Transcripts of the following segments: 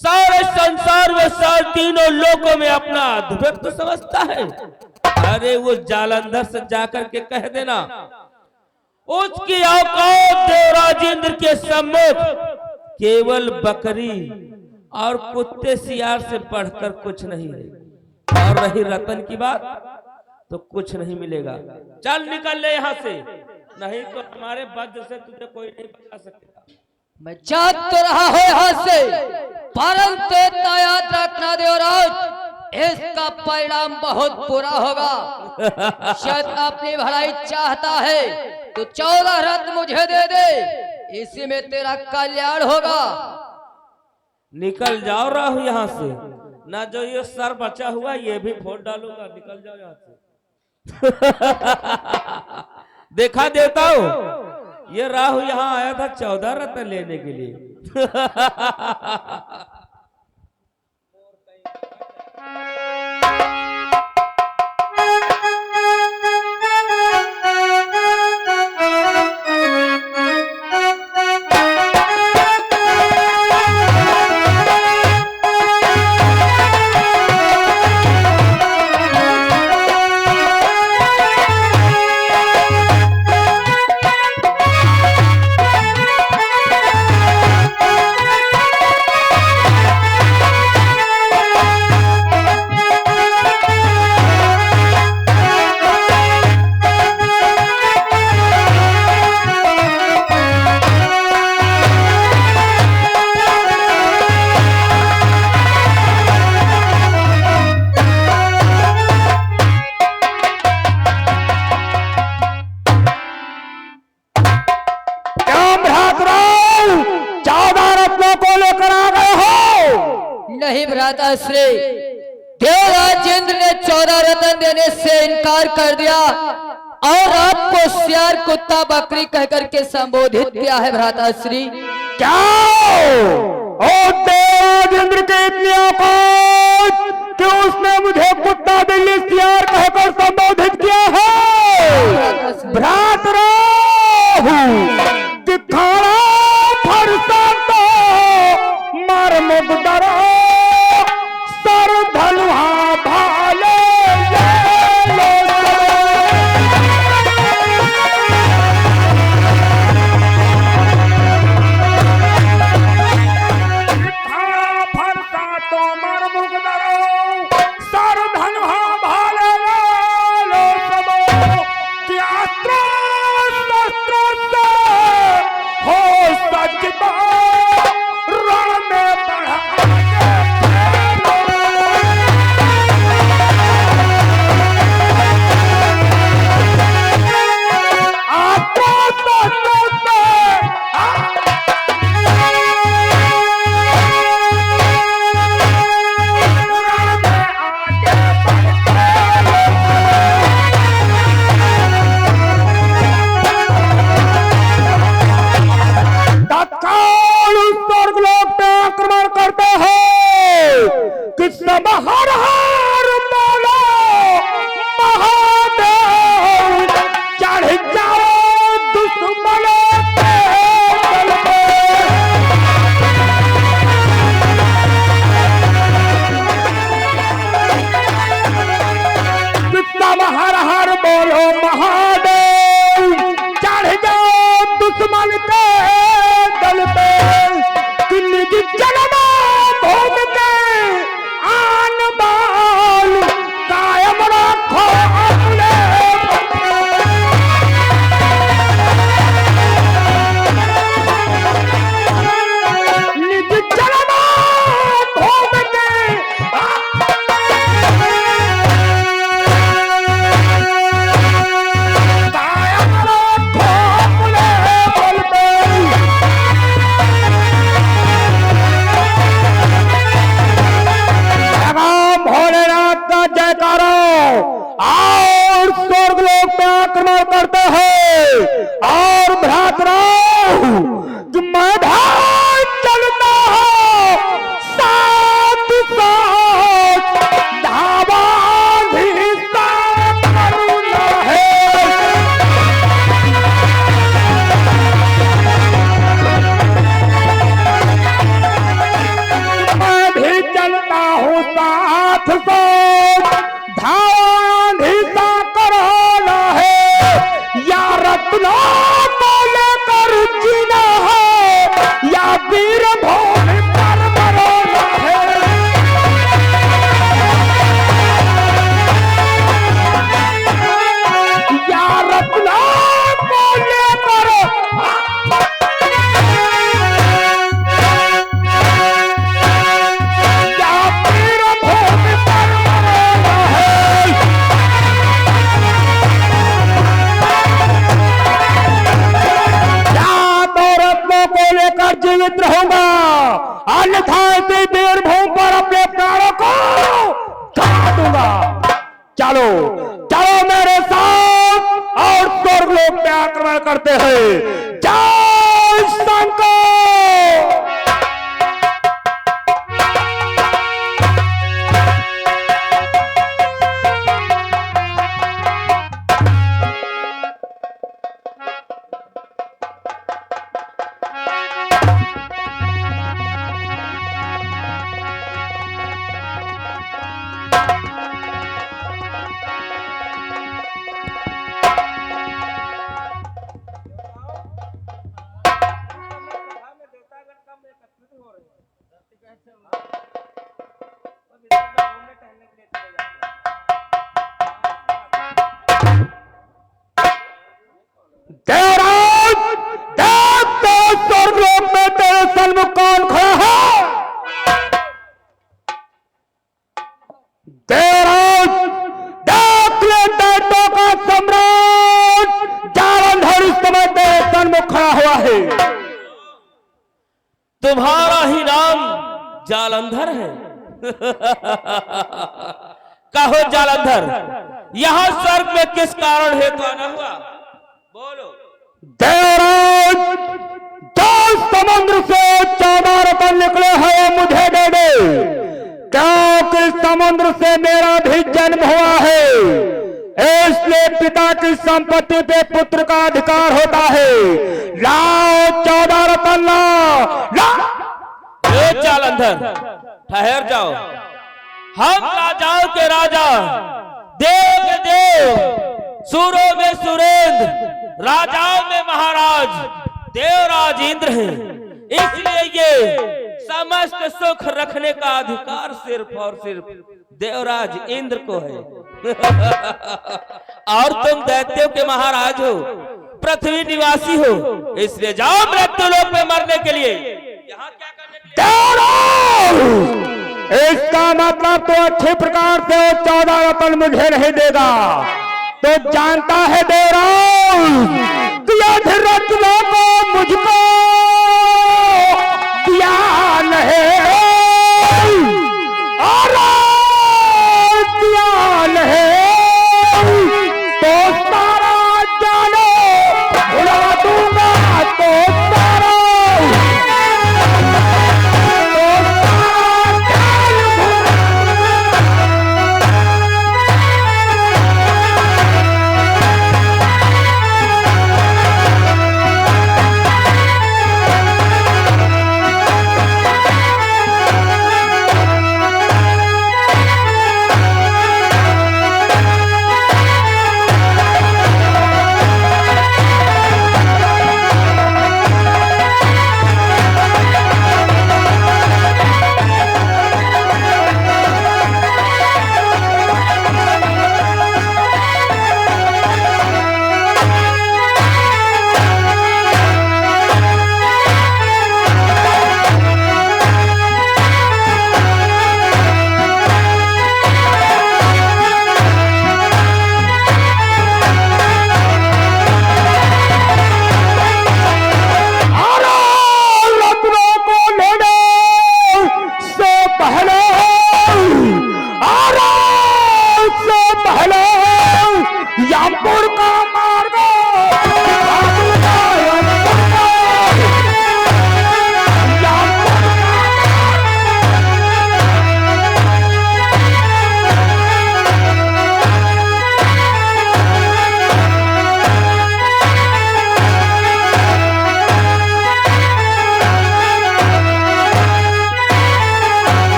सारे संसार में सारे तीनों लोकों में अपना अद्भुत समझता है। अरे वो जालंधर से जाकर के कह देना उसकी औकात देवराज इंद्र के सम्मुख केवल बकरी और कुत्ते सियार से बढ़कर कुछ नहीं है। और रही रतन की बात तो कुछ नहीं मिलेगा। चल निकल ले यहाँ से, नहीं तो हमारे वज्र से तुझे कोई नहीं बचा सकेगा। मैं जात तो रहा हूँ यहाँ से, परंतु इतना याद रखना देवराज, इसका परिणाम बहुत बुरा होगा। शायद अपनी भलाई चाहता है तो 14 रत्न मुझे दे दे, इसी में तेरा कल्याण होगा। निकल जाओ राहु यहाँ से, ना जो ये सर बचा हुआ ये भी फोड़ डालूंगा। निकल जाओ यहाँ से। देखा देता हूँ, ये राहु यहाँ आया था 14 रत्न लेने के लिए। नहीं भ्राताश्री, देवराज इंद्र ने 14 रत्न देने से इनकार कर दिया और आपको सियार कुत्ता बकरी कहकर के संबोधित किया है भ्राताश्री। क्या देवराज इंद्र के इतनी औकात कि उसने मुझे कुत्ता बिल्ली सियार कहकर संबोधित किया है। भ्रातराहु दिखाना फरसा तो मार मुगदरा धनुहा भाले फरसा तो मर मुगदरो सर धनुहा भाले लो सबो यात्रा शस्त्र से हो सजदा रण में बढ़ा हर हर बोलो महादेव, चढ़ जाओ दुश्मनों के दल पे। सब हर हर बोलो महादेव, चढ़ जाओ दुश्मन के दल पे। निज जन्म भोग के आन बाल कायम रखो अपने। निज जन्म भोग के कायम रखो अपने बल पे। अन्यथा इसी वीरभूमि पर अपने प्राणों को चढ़ा दूंगा। चलो चलो मेरे साथ और स्वर्गलोक पे आक्रमण करते हैं। जय शंकर। देवराज देव तो स्वर्गलोक में तेरे सन्मुख कौन खड़ा है? देवराज देख ले दैत्यों का सम्राट जालंधर इस समय तेरे सन्मुख खड़ा हुआ है। तुम्हारा ही नाम जालंधर है? कहो जालंधर, यहाँ स्वर्ग में किस कारण हेतु आना हुआ? बोलो। देवराज जो समुद्र से 14 रतन निकले हैं मुझे दे दे, क्योंकि समुद्र से मेरा भी जन्म हुआ है, इसलिए पिता की संपत्ति पे पुत्र का अधिकार होता है। लाओ 14 रतन लाओ। जालंधर ठहर जाओ। हम राजाओं के राजा, देव के देव, सूरों में सुरेंद्र, राजाओं में महाराज देवराज इंद्र हैं। इसलिए ये समस्त सुख रखने का अधिकार सिर्फ और सिर्फ देवराज इंद्र को है। और तुम दैत्यों के महाराज हो, पृथ्वी निवासी हो, इसलिए जाओ मृत्युलोक में मरने के लिए। यहाँ क्या करने के लिए? इसका मतलब तो अच्छे प्रकार से वो 14 रतन मुझे नहीं देगा। तो जानता है देवराज कि अधिरत्नों को मुझको दिया नहीं और दिया नहीं तो सारा जानो उड़ा दूंगा। तो सारा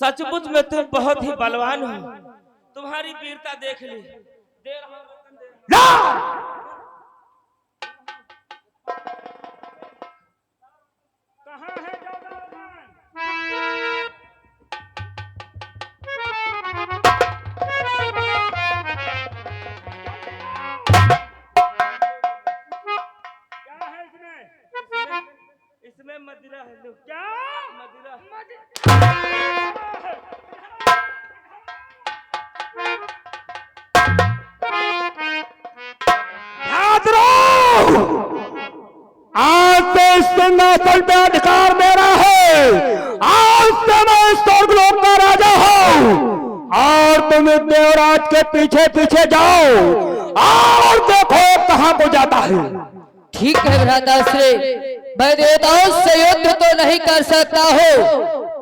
सचमुच में तुम बहुत ही बलवान हो। तुम्हारी वीरता देख ली। दे रहा हूं रतन, दे रहा हूं। कहाँ है जादूगरन? क्या है इसमें? इसमें मदिरा है। लो। क्या? मदिरा। याद रहो, आज से इस सिंहासन पे अधिकार मेरा है। आज से मैं इस स्वर्गलोक का राजा हूँ और तुम इस देवराज के पीछे पीछे जाओ और देखो कहाँ को जाता है। ठीक है भ्राताश्री, मैं देवताओं से युद्ध तो नहीं कर सकता हूँ,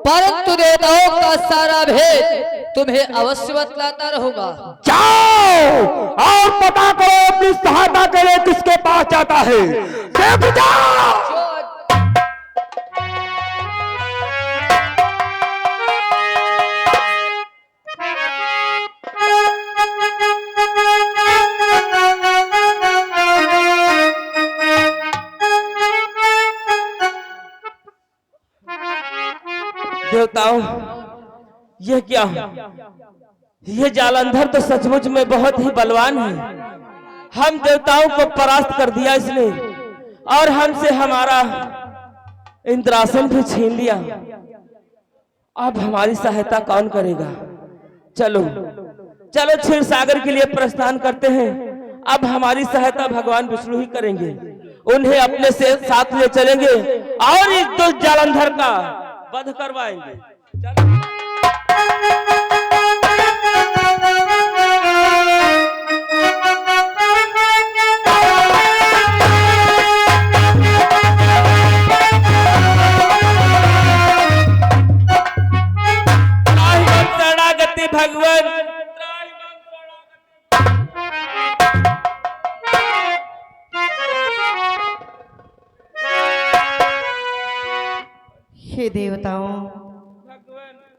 परंतु देवताओं का सारा भेद तुम्हें अवश्य बतलाता रहूंगा। जाओ और पता करो अपनी सहायता के लिए किसके पास जाता है। देख जाओ। देवताओं, ये क्या? ये जालंधर तो सचमुच में बहुत ही बलवान है। हम देवताओं को परास्त कर दिया इसने और हमसे हमारा इंद्रासन भी छीन लिया। अब हमारी सहायता कौन करेगा? चलो चलो क्षीर सागर के लिए प्रस्थान करते हैं। अब हमारी सहायता भगवान विष्णु ही करेंगे। उन्हें अपने से साथ ले चलेंगे और इस दुष्ट जालंधर का वध करवाएंगे। चलो। शरणागति भगवान। हे देवताओं,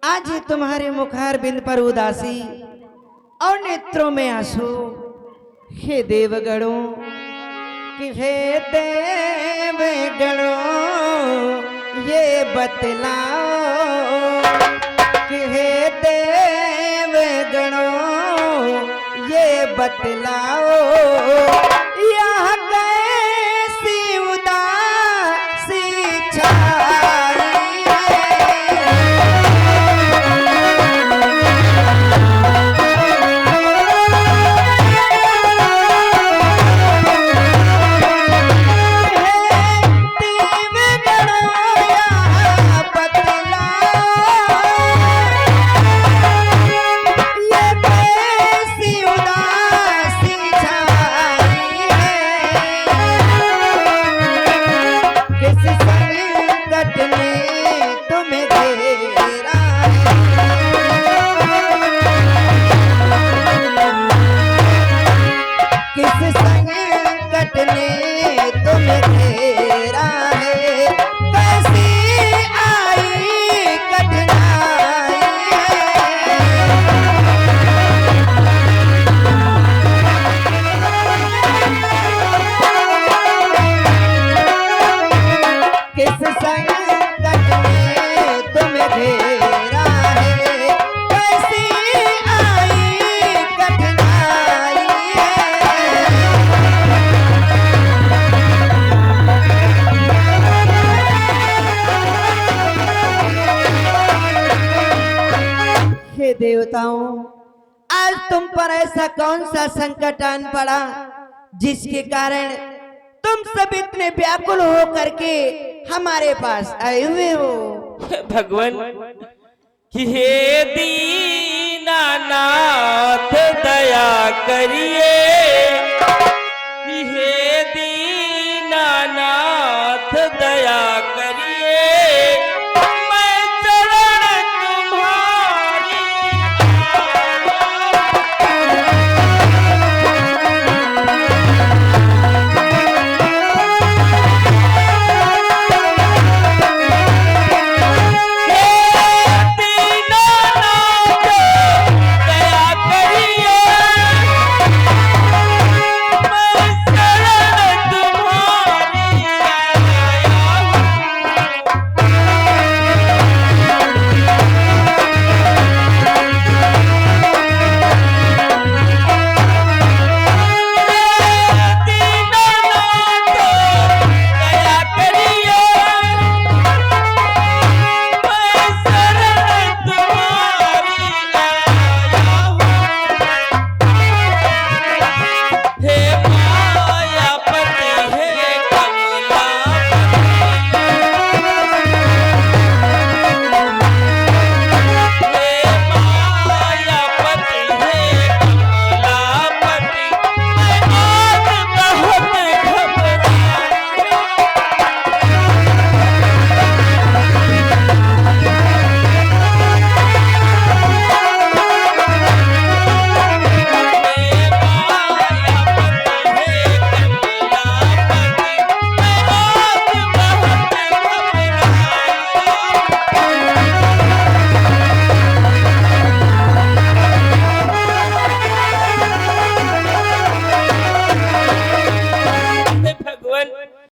आज तुम्हारे मुखार बिंद पर उदासी और नेत्रों में आंसू। हे देवगणों, कि हे देवगणों ये बतलाओ, कि हे देवगणों ये बतलाओ, यहाँ कैसी उदासी छाई देवताओं, आज तुम पर ऐसा कौन सा संकट आन पड़ा जिसके कारण तुम सब इतने व्याकुल हो करके हमारे पास आए हुए हो। भगवान कि हे दीनानाथ दया करिए, कि हे दीनानाथ